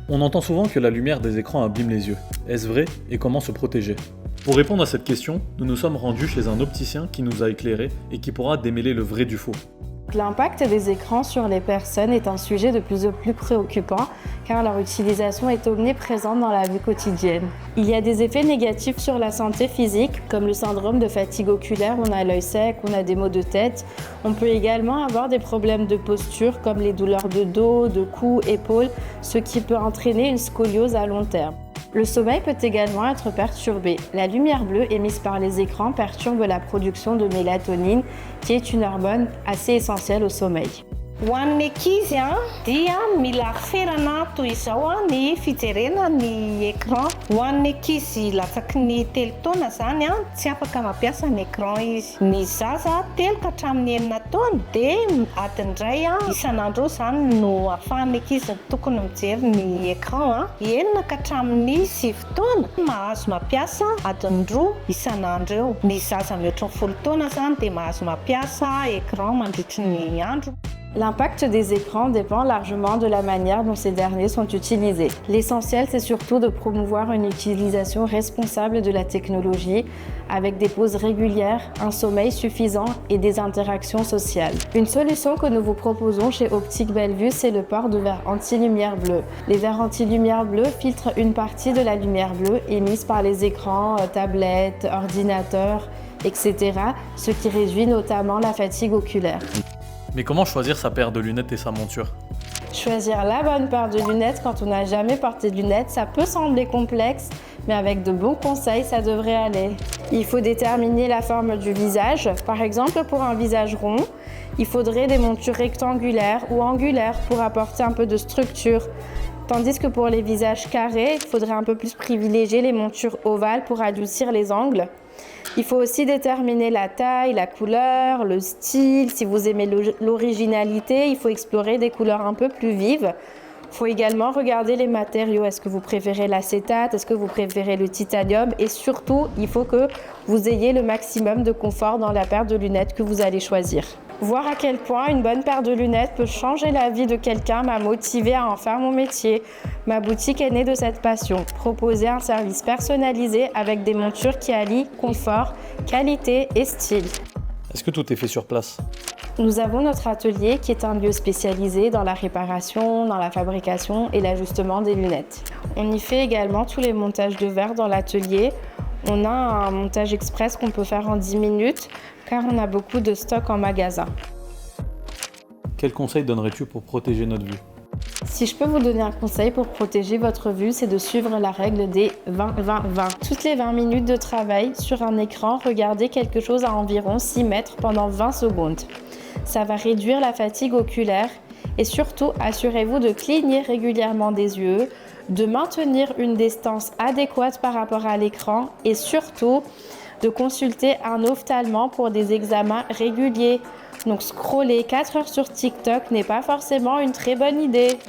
On entend souvent que la lumière des écrans abîme les yeux. Est-ce vrai et comment se protéger? Pour répondre à cette question, nous nous sommes rendus chez un opticien qui nous a éclairés et qui pourra démêler le vrai du faux. L'impact des écrans sur les personnes est un sujet de plus en plus préoccupant car leur utilisation est omniprésente dans la vie quotidienne. Il y a des effets négatifs sur la santé physique comme le syndrome de fatigue oculaire, on a l'œil sec, on a des maux de tête. On peut également avoir des problèmes de posture comme les douleurs de dos, de cou, épaules, ce qui peut entraîner une scoliose à long terme. Le sommeil peut également être perturbé. La lumière bleue émise par les écrans perturbe la production de mélatonine, qui est une hormone assez essentielle au sommeil. Ho an'ny ankizy dia mila ferana toy izao ny fijerena ny écran. Ho an'ny ankizy latsaky ny 3 taona zany tsy afaka mampiasa ny écran izy. Ny zaza 3 ka hatramin'ny 9 taona dia adiny iray isan'andro zany no ahafahan'ny ankizy tokony mijery ny écran. 9 ka hatramin'ny 7 taona mahazo mampiasa adiny 2 isan'andro eo. Ny zaza mihoatra ny 10 taona zany dia mahazo mampiasa écran mandritry ny andro. L'impact des écrans dépend largement de la manière dont ces derniers sont utilisés. L'essentiel, c'est surtout de promouvoir une utilisation responsable de la technologie avec des pauses régulières, un sommeil suffisant et des interactions sociales. Une solution que nous vous proposons chez Optique Bellevue, c'est le port de verres anti-lumière bleue. Les verres anti-lumière bleue filtrent une partie de la lumière bleue émise par les écrans, tablettes, ordinateurs, etc., ce qui réduit notamment la fatigue oculaire. Mais comment choisir sa paire de lunettes et sa monture? Choisir la bonne paire de lunettes quand on n'a jamais porté de lunettes, ça peut sembler complexe, mais avec de bons conseils, ça devrait aller. Il faut déterminer la forme du visage. Par exemple, pour un visage rond, il faudrait des montures rectangulaires ou angulaires pour apporter un peu de structure. Tandis que pour les visages carrés, il faudrait un peu plus privilégier les montures ovales pour adoucir les angles. Il faut aussi déterminer la taille, la couleur, le style. Si vous aimez l'originalité, il faut explorer des couleurs un peu plus vives. Il faut également regarder les matériaux. Est-ce que vous préférez l'acétate? Est-ce que vous préférez le titanium? Et surtout, il faut que vous ayez le maximum de confort dans la paire de lunettes que vous allez choisir. Voir à quel point une bonne paire de lunettes peut changer la vie de quelqu'un m'a motivée à en faire mon métier. Ma boutique est née de cette passion. Proposer un service personnalisé avec des montures qui allient confort, qualité et style. Est-ce que tout est fait sur place? Nous avons notre atelier qui est un lieu spécialisé dans la réparation, dans la fabrication et l'ajustement des lunettes. On y fait également tous les montages de verres dans l'atelier. On a un montage express qu'on peut faire en 10 minutes car on a beaucoup de stock en magasin. Quel conseil donnerais-tu pour protéger notre vue? Si je peux vous donner un conseil pour protéger votre vue, c'est de suivre la règle des 20-20-20. Toutes les 20 minutes de travail sur un écran, regardez quelque chose à environ 6 mètres pendant 20 secondes. Ça va réduire la fatigue oculaire et surtout assurez-vous de cligner régulièrement des yeux, de maintenir une distance adéquate par rapport à l'écran et surtout de consulter un ophtalmologue pour des examens réguliers. Donc scroller 4 heures sur TikTok n'est pas forcément une très bonne idée.